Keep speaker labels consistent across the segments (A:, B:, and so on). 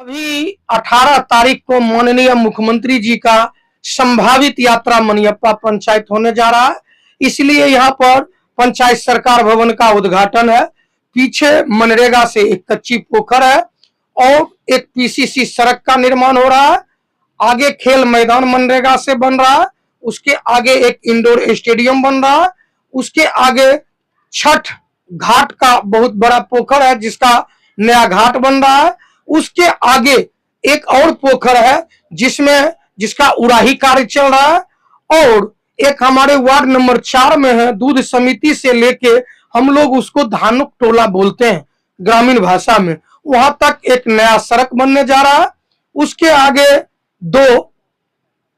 A: अभी 18 तारीख को माननीय मुख्यमंत्री जी का संभावित यात्रा मनियप्पा पंचायत होने जा रहा है, इसलिए यहाँ पर पंचायत सरकार भवन का उद्घाटन है। पीछे मनरेगा से एक कच्ची पोखर है और एक पीसीसी सड़क का निर्माण हो रहा है। आगे खेल मैदान मनरेगा से बन रहा है, उसके आगे एक इंडोर स्टेडियम बन रहा है, उसके आगे छठ घाट का बहुत बड़ा पोखर है जिसका नया घाट बन रहा है। उसके आगे एक और पोखर है जिसका उड़ाही कार्य चल रहा है और एक हमारे वार्ड नंबर 4 में है, दूध समिति से लेके हम लोग उसको धानुक टोला बोलते हैं ग्रामीण भाषा में, वहां तक एक नया सड़क बनने जा रहा है। उसके आगे 2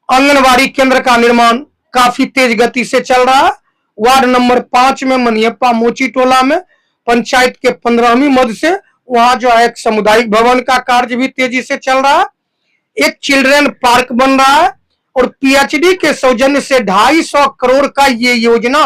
A: आंगनबाड़ी केंद्र का निर्माण काफी तेज गति से चल रहा है। वार्ड नंबर 5 में मनियप्पा मोची टोला में पंचायत के 15वीं मद से वहां जो है एक सामुदायिक भवन का कार्य भी तेजी से चल रहा है। एक चिल्ड्रन पार्क बन रहा है और पीएचडी के सौजन्य से 250 करोड़ का ये योजना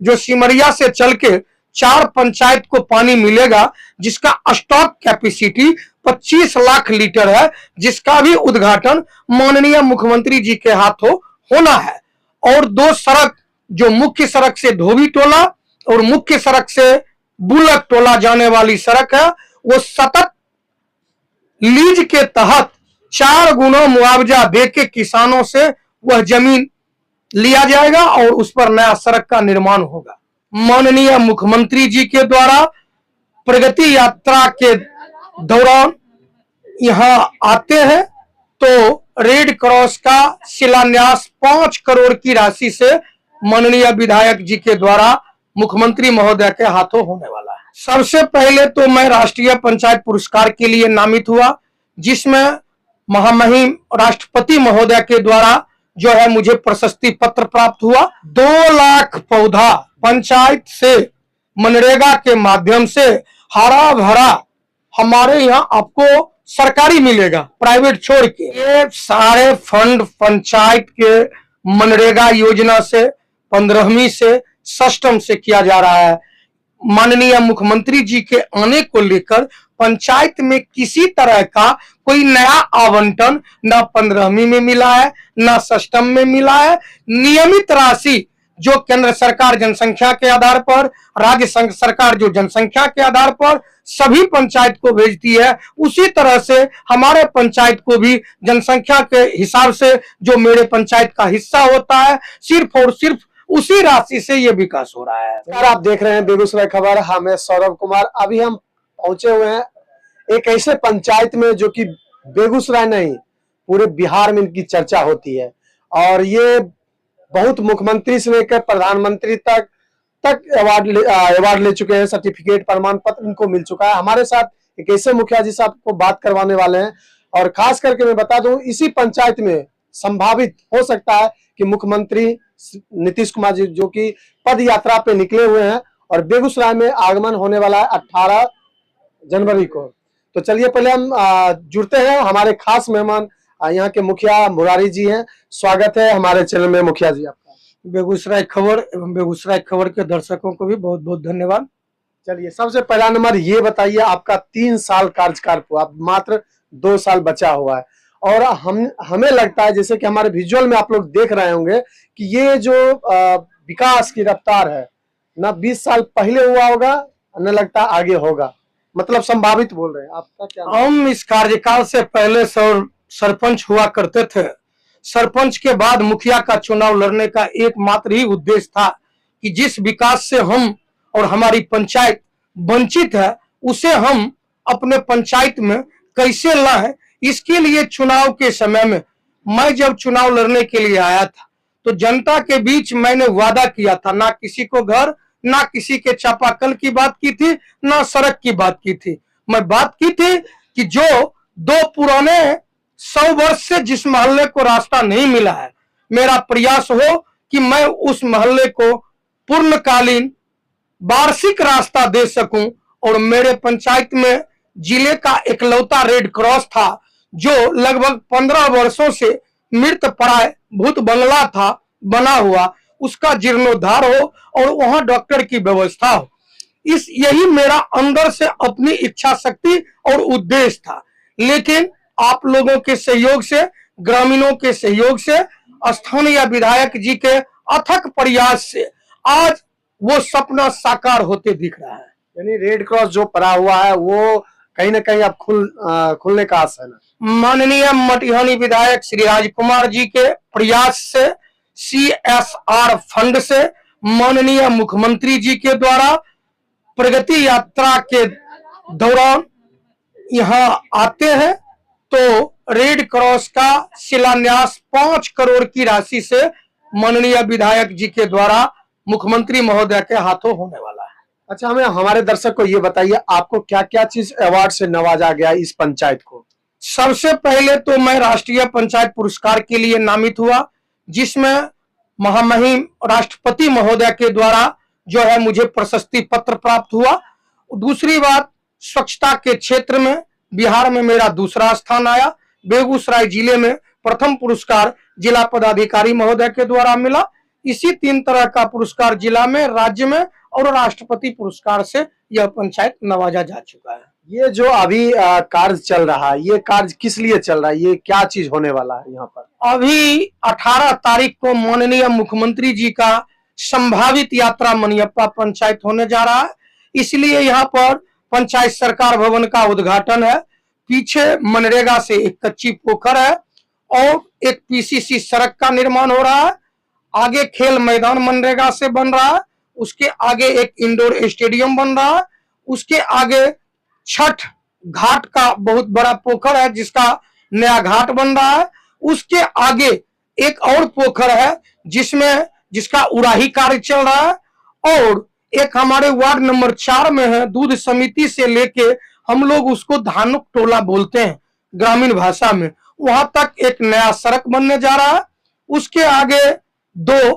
A: जो सिमरिया से चल के 4 पंचायत को पानी मिलेगा, जिसका स्टॉक कैपेसिटी 25 लाख लीटर है, जिसका भी उद्घाटन माननीय मुख्यमंत्री जी के हाथों होना है। और 2 सड़क जो मुख्य सड़क से धोबी टोला और मुख्य सड़क से बुलक टोला जाने वाली सड़क है, वो सतत लीज के तहत 4 गुना मुआवजा देके किसानों से वह जमीन लिया जाएगा और उस पर नया सड़क का निर्माण होगा। माननीय मुख्यमंत्री जी के द्वारा प्रगति यात्रा के दौरान यहां आते हैं तो रेड क्रॉस का शिलान्यास 5 करोड़ की राशि से माननीय विधायक जी के द्वारा मुख्यमंत्री महोदय के हाथों होने वाला है। सबसे पहले तो मैं राष्ट्रीय पंचायत पुरस्कार के लिए नामित हुआ, जिसमें महामहिम राष्ट्रपति महोदय के द्वारा जो है मुझे प्रशस्ति पत्र प्राप्त हुआ। 2 लाख पौधा पंचायत से मनरेगा के माध्यम से हरा भरा हमारे यहाँ आपको सरकारी मिलेगा, प्राइवेट छोड़ के। ये सारे फंड पंचायत के मनरेगा योजना से 15वीं से सष्टम से किया जा रहा है। माननीय मुख्यमंत्री जी के आने को लेकर पंचायत में किसी तरह का कोई नया आवंटन ना 15वीं में मिला है ना सष्टम में मिला है। नियमित राशि जो केंद्र सरकार जनसंख्या के आधार पर, राज्य सरकार जो जनसंख्या के आधार पर सभी पंचायत को भेजती है, उसी तरह से हमारे पंचायत को भी जनसंख्या के हिसाब से जो मेरे पंचायत का हिस्सा होता है, सिर्फ और सिर्फ उसी राशि से ये विकास हो रहा है।
B: सर, आप देख रहे हैं बेगूसराय खबर। हम हैं सौरभ कुमार। अभी हम पहुंचे हुए हैं एक ऐसे पंचायत में जो कि बेगूसराय नहीं पूरे बिहार में इनकी चर्चा होती है और ये बहुत मुख्यमंत्री से लेकर प्रधानमंत्री तक अवार्ड ले चुके हैं। सर्टिफिकेट प्रमाण पत्र इनको मिल चुका है। हमारे साथ एक ऐसे मुखिया जी साहब को बात करवाने वाले हैं और खास करके मैं बता दूं, इसी पंचायत में संभावित हो सकता है कि मुख्यमंत्री नीतीश कुमार जी जो कि पद यात्रा पे निकले हुए हैं और बेगूसराय में आगमन होने वाला है 18 जनवरी को। तो चलिए पहले हम जुड़ते हैं। हमारे खास मेहमान यहाँ के मुखिया मुरारी जी हैं। स्वागत है हमारे चैनल में मुखिया जी आपका।
A: बेगूसराय खबर एवं बेगूसराय खबर के दर्शकों को भी बहुत बहुत धन्यवाद।
B: चलिए सबसे पहला नंबर ये बताइए, आपका 3 साल कार्यकाल हुआ, मात्र 2 साल बचा हुआ है और हमें लगता है जैसे कि हमारे विजुअल में आप लोग देख रहे होंगे कि ये जो विकास की रफ्तार है ना 20 साल पहले हुआ होगा न लगता आगे होगा, मतलब संभावित बोल रहे हैं। आपका क्या?
A: हम इस कार्यकाल से पहले सरपंच हुआ करते थे। सरपंच के बाद मुखिया का चुनाव लड़ने का एकमात्र ही उद्देश्य था कि जिस विकास से हम और हमारी पंचायत वंचित है उसे हम अपने पंचायत में कैसे लाएं। इसके लिए चुनाव के समय में मैं जब चुनाव लड़ने के लिए आया था तो जनता के बीच मैंने वादा किया था, ना किसी को घर ना किसी के चापाकल की बात की थी, ना सड़क की बात की थी। मैं बात की थी कि जो 2 पुराने 100 वर्ष से जिस मोहल्ले को रास्ता नहीं मिला है, मेरा प्रयास हो कि मैं उस मोहल्ले को पूर्णकालीन वार्षिक रास्ता दे सकूं। और मेरे पंचायत में जिले का इकलौता रेड क्रॉस था जो लगभग 15 वर्षों से मृत प्राय भूत बंगला था बना हुआ, उसका जीर्णोद्धार हो और वहां डॉक्टर की व्यवस्था हो। यही मेरा अंदर से अपनी इच्छा शक्ति और उद्देश्य था। लेकिन आप लोगों के सहयोग से, ग्रामीणों के सहयोग से, स्थानीय विधायक जी के अथक प्रयास से आज वो सपना साकार होते दिख रहा है।
B: यानी रेड क्रॉस जो पड़ा हुआ है वो कहीं ना कहीं अब खुलने का आस है ना।
A: माननीय मटिहानी विधायक श्री राजकुमार जी के प्रयास से, CSR फंड से, माननीय मुख्यमंत्री जी के द्वारा प्रगति यात्रा के दौरान यहाँ आते हैं तो रेड क्रॉस का शिलान्यास 5 करोड़ की राशि से माननीय विधायक जी के द्वारा मुख्यमंत्री महोदय के हाथों होने वाला है।
B: अच्छा, हमें हमारे दर्शक को ये बताइए, आपको क्या क्या चीज अवार्ड से नवाजा गया इस पंचायत को?
A: सबसे पहले तो मैं राष्ट्रीय पंचायत पुरस्कार के लिए नामित हुआ, जिसमें महामहिम राष्ट्रपति महोदय के द्वारा जो है मुझे प्रशस्ति पत्र प्राप्त हुआ। दूसरी बात, स्वच्छता के क्षेत्र में बिहार में मेरा दूसरा स्थान आया। बेगूसराय जिले में प्रथम पुरस्कार जिला पदाधिकारी महोदय के द्वारा मिला। इसी 3 तरह का पुरस्कार जिला में, राज्य में और राष्ट्रपति पुरस्कार से यह पंचायत नवाजा जा चुका है।
B: ये जो अभी कार्य चल रहा है, ये कार्य किस लिए चल रहा है, ये क्या चीज होने वाला है यहाँ पर?
A: अभी 18 तारीख को माननीय मुख्यमंत्री जी का संभावित यात्रा मनियप्पा पंचायत होने जा रहा है, इसलिए यहाँ पर पंचायत सरकार भवन का उद्घाटन है। पीछे मनरेगा से एक कच्ची पोखर है और एक PCC सड़क का निर्माण हो रहा है। आगे खेल मैदान मनरेगा से बन रहा है, उसके आगे एक इंडोर स्टेडियम बन रहा है, उसके आगे छठ घाट का बहुत बड़ा पोखर है जिसका नया घाट बन रहा है, उसके आगे एक और पोखर है जिसका उड़ाही कार्य चल रहा है, और एक हमारे वार्ड नंबर 4 में है, दूध समिति से लेके हम लोग उसको धानुक टोला बोलते हैं ग्रामीण भाषा में, वहां तक एक नया सड़क बनने जा रहा है। उसके आगे 2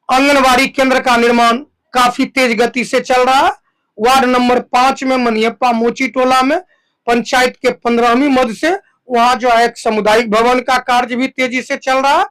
A: आंगनबाड़ी केंद्र का निर्माण काफी तेज गति से चल रहा है। वार्ड नंबर 5 में मनियप्पा मोची टोला में पंचायत के 15वीं मद से वहां जो है एक सामुदायिक भवन का कार्य भी तेजी से चल रहा है।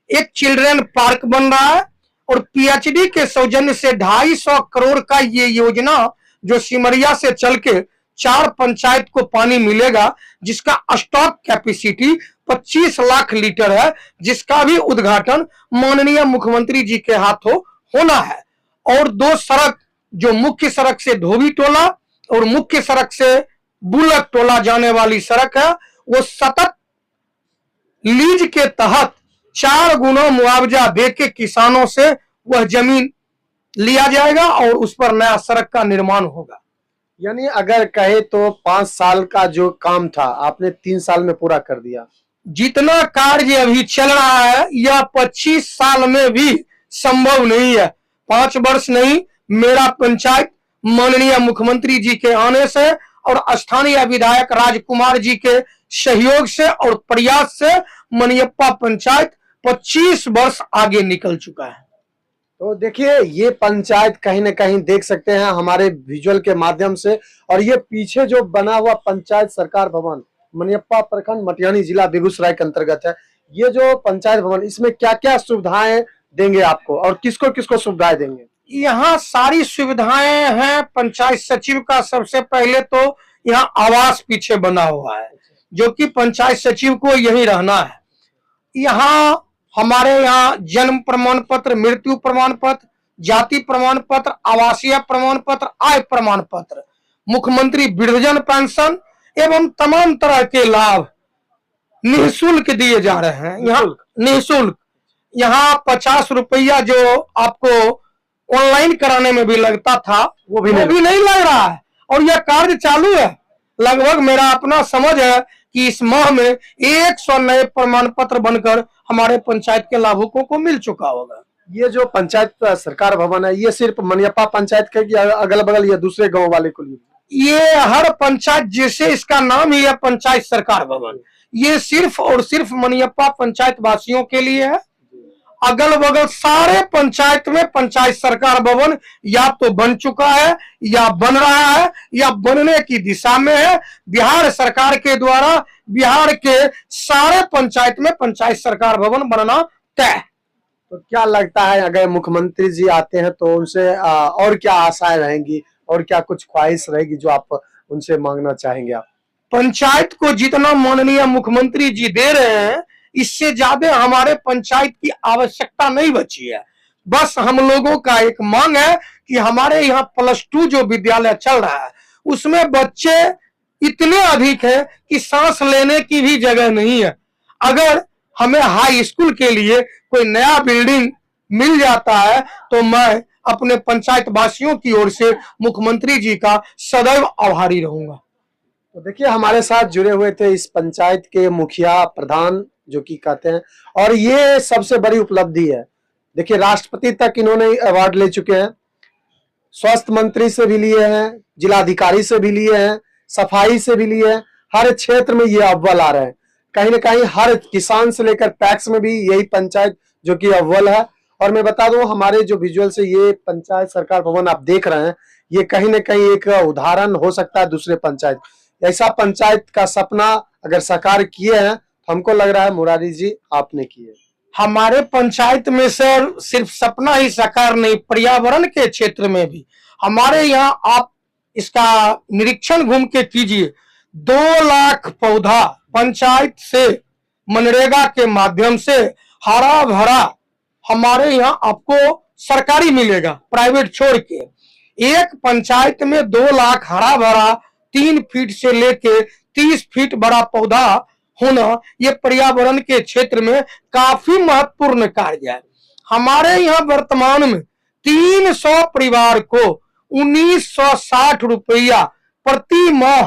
A: एक चिल्ड्रन पार्क बन रहा है और PhD के सौजन्य से 250 करोड़ का ये योजना जो सिमरिया से चल के 4 पंचायत को पानी मिलेगा, जिसका स्टॉक कैपेसिटी 25 लाख लीटर है, जिसका भी उद्घाटन माननीय मुख्यमंत्री जी के हाथों होना है। और 2 सड़क, जो मुख्य सड़क से धोबी टोला और मुख्य सड़क से बुलक टोला जाने वाली सड़क है, वो सतत लीज के तहत 4 गुना मुआवजा देके किसानों से वह जमीन लिया जाएगा और उस पर नया सड़क का निर्माण होगा।
B: यानी अगर कहे तो 5 साल का जो काम था आपने 3 साल में पूरा कर दिया।
A: जितना कार्य अभी चल रहा है यह 25 साल में भी संभव नहीं है। 5 वर्ष नहीं, मेरा पंचायत माननीय मुख्यमंत्री जी के आने से और स्थानीय विधायक राजकुमार जी के सहयोग से और प्रयास से मनियप्पा पंचायत 25 वर्ष आगे निकल चुका है।
B: तो देखिए, ये पंचायत कहीं ना कहीं देख सकते हैं हमारे विजुअल के माध्यम से, और ये पीछे जो बना हुआ पंचायत सरकार भवन मनियप्पा प्रखंड मटिहानी जिला बेगूसराय के अंतर्गत है। ये जो पंचायत भवन, इसमें क्या क्या सुविधाएं देंगे आपको और किसको किसको सुविधाएं देंगे?
A: यहाँ सारी सुविधाएं हैं। पंचायत सचिव का सबसे पहले तो यहाँ आवास पीछे बना हुआ है, जो कि पंचायत सचिव को यही रहना है। यहाँ हमारे यहाँ जन्म प्रमाण पत्र, मृत्यु प्रमाण पत्र, जाति प्रमाण पत्र, आवासीय प्रमाण पत्र, आय प्रमाण पत्र, मुख्यमंत्री वृद्धजन पेंशन एवं तमाम तरह के लाभ निःशुल्क दिए जा रहे हैं। यहाँ निःशुल्क, यहाँ 50 रुपया जो आपको ऑनलाइन कराने में भी लगता था वो भी नहीं लग रहा है, और यह कार्य चालू है। लगभग मेरा अपना समझ है कि इस माह में 100 नए प्रमाण पत्र बनकर हमारे पंचायत के लाभुकों को मिल चुका होगा।
B: ये जो पंचायत सरकार भवन है, ये सिर्फ मनियप्पा पंचायत के अगल बगल या दूसरे गांव वाले को लिए?
A: ये हर पंचायत, जैसे इसका नाम ही है पंचायत सरकार भवन, ये सिर्फ और सिर्फ मनियप्पा पंचायत वासियों के लिए है। अगल बगल सारे पंचायत में पंचायत सरकार भवन या तो बन चुका है या बन रहा है या बनने की दिशा में है। बिहार सरकार के द्वारा बिहार के सारे पंचायत में पंचायत सरकार भवन बनना तय।
B: तो क्या लगता है अगर मुख्यमंत्री जी आते हैं तो उनसे और क्या आशाएं रहेंगी और क्या कुछ ख्वाहिश रहेगी जो आप उनसे मांगना चाहेंगे? आप
A: पंचायत को जितना माननीय मुख्यमंत्री जी दे रहे हैं, इससे ज्यादा हमारे पंचायत की आवश्यकता नहीं बची है। बस हम लोगों का एक मांग है कि हमारे यहाँ +2 जो विद्यालय चल रहा है उसमें बच्चे इतने अधिक हैं कि सांस लेने की भी जगह नहीं है। अगर हमें हाई स्कूल के लिए कोई नया बिल्डिंग मिल जाता है तो मैं अपने पंचायत वासियों की ओर से मुख्यमंत्री जी का सदैव आभारी रहूंगा।
B: तो देखिए, हमारे साथ जुड़े हुए थे इस पंचायत के मुखिया प्रधान जो कि कहते हैं, और ये सबसे बड़ी उपलब्धि है। देखिए, राष्ट्रपति तक इन्होंने अवार्ड ले चुके हैं, स्वास्थ्य मंत्री से भी लिए हैं, जिलाधिकारी से भी लिए हैं, सफाई से भी लिए हैं। हर क्षेत्र में ये अव्वल आ रहे हैं। कहीं ना कहीं हर किसान से लेकर पैक्स में भी यही पंचायत जो कि अव्वल है। और मैं बता दूं, हमारे जो विजुअल से ये पंचायत सरकार भवन आप देख रहे हैं, ये कहीं ना कहीं एक उदाहरण हो सकता है दूसरे पंचायत। ऐसा पंचायत का सपना अगर साकार किए हैं तो हमको लग रहा है मुरारी जी आपने किए।
A: हमारे पंचायत में सर सिर्फ सपना ही साकार नहीं, पर्यावरण के क्षेत्र में भी हमारे यहाँ आप इसका निरीक्षण घूम के कीजिए। 2 लाख पौधा पंचायत से मनरेगा के माध्यम से हरा भरा हमारे यहाँ आपको सरकारी मिलेगा, प्राइवेट छोड़ के। एक पंचायत में 2 लाख हरा भरा 3 फीट से लेके 30 फीट बड़ा पौधा होना ये पर्यावरण के क्षेत्र में काफी महत्वपूर्ण कार्य है। हमारे यहाँ वर्तमान में 300 परिवार को 1960 रुपया प्रति माह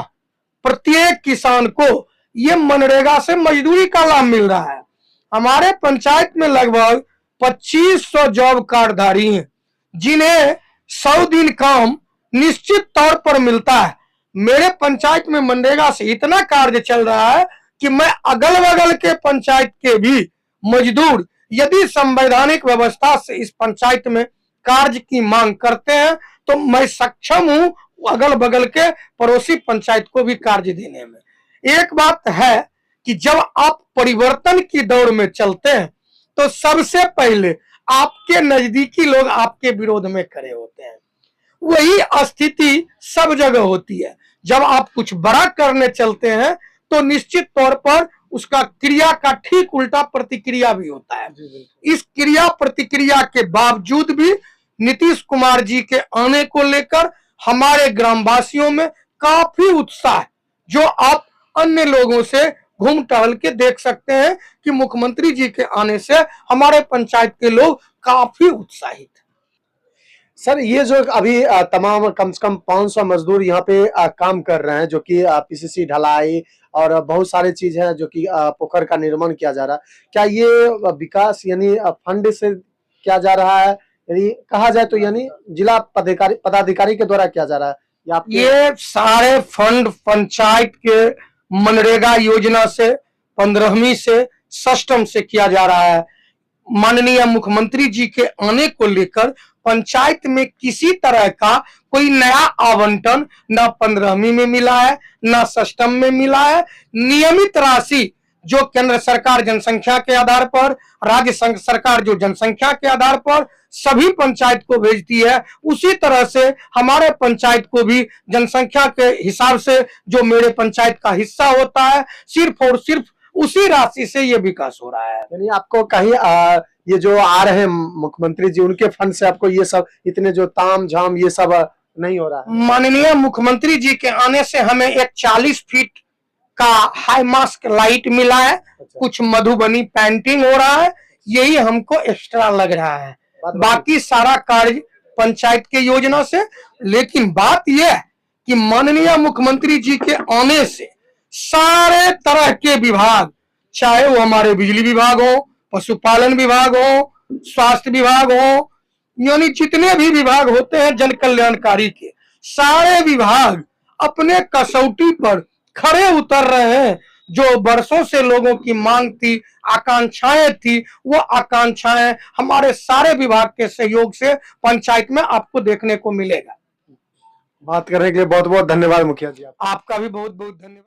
A: प्रत्येक किसान को ये मनरेगा से मजदूरी का लाभ मिल रहा है। हमारे पंचायत में लगभग 2500 जॉब कार्डधारी हैं जिन्हें 100 दिन काम निश्चित तौर पर मिलता है। मेरे पंचायत में मनरेगा से इतना कार्य चल रहा है कि मैं अगल बगल के पंचायत के भी मजदूर यदि संवैधानिक व्यवस्था से इस पंचायत में कार्य की मांग करते हैं तो मैं सक्षम हूं अगल बगल के पड़ोसी पंचायत को भी कार्य देने में। एक बात है कि जब आप परिवर्तन की दौड़ में चलते हैं तो सबसे पहले आपके नजदीकी लोग आपके विरोध में खड़े होते हैं। वही स्थिति सब जगह होती है। जब आप कुछ बड़ा करने चलते हैं तो निश्चित तौर पर उसका क्रिया का ठीक उल्टा प्रतिक्रिया भी होता है। इस क्रिया प्रतिक्रिया के बावजूद भी नीतीश कुमार जी के आने को लेकर हमारे ग्रामवासियों में काफी उत्साह, जो आप अन्य लोगों से घूम टहल के देख सकते हैं कि मुख्यमंत्री जी के आने से हमारे पंचायत के लोग काफी उत्साहित।
B: सर, ये जो अभी तमाम कम से कम 500 मजदूर यहाँ पे काम कर रहे हैं, जो कि पीसीसी ढलाई और बहुत सारे चीज हैं जो कि पोखर का निर्माण किया जा रहा है, क्या ये विकास यानी फंड से किया जा रहा है, यदि कहा जाए तो यानी जिला पदाधिकारी के द्वारा किया जा रहा है या
A: ये सारे फंड पंचायत के मनरेगा योजना से 15वीं से सष्टम से किया जा रहा है। माननीय मुख्यमंत्री जी के आने को लेकर पंचायत में किसी तरह का कोई नया आवंटन न 15वीं में मिला है न सष्टम में मिला है। नियमित राशि जो केंद्र सरकार जनसंख्या के आधार पर, राज्य सरकार जो जनसंख्या के आधार पर सभी पंचायत को भेजती है, उसी तरह से हमारे पंचायत को भी जनसंख्या के हिसाब से जो मेरे पंचायत का हिस्सा होता है, सिर्फ और सिर्फ उसी राशि से ये विकास हो रहा है।
B: यानी आपको कहीं ये जो आ रहे हैं मुख्यमंत्री जी, उनके फंड से आपको ये सब इतने जो ताम झाम ये सब नहीं हो रहा है?
A: माननीय मुख्यमंत्री जी के आने से हमें एक 40 फीट का हाई मास्क लाइट मिला है। अच्छा। कुछ मधुबनी पेंटिंग हो रहा है, यही हमको एक्स्ट्रा लग रहा है। बाकी सारा कार्य पंचायत के योजना से। लेकिन बात यह है कि माननीय मुख्यमंत्री जी के आने से सारे तरह के विभाग, चाहे वो हमारे बिजली विभाग हो, पशुपालन विभाग हो, स्वास्थ्य विभाग हो, यानी जितने भी विभाग होते हैं जन कल्याणकारी के, सारे विभाग अपने कसौटी पर खड़े उतर रहे हैं। जो वर्षों से लोगों की मांग थी, आकांक्षाएं थी, वो आकांक्षाएं हमारे सारे विभाग के सहयोग से पंचायत में आपको देखने को मिलेगा।
B: बात करने के लिए बहुत बहुत धन्यवाद मुखिया जी।
A: आपका भी बहुत बहुत धन्यवाद।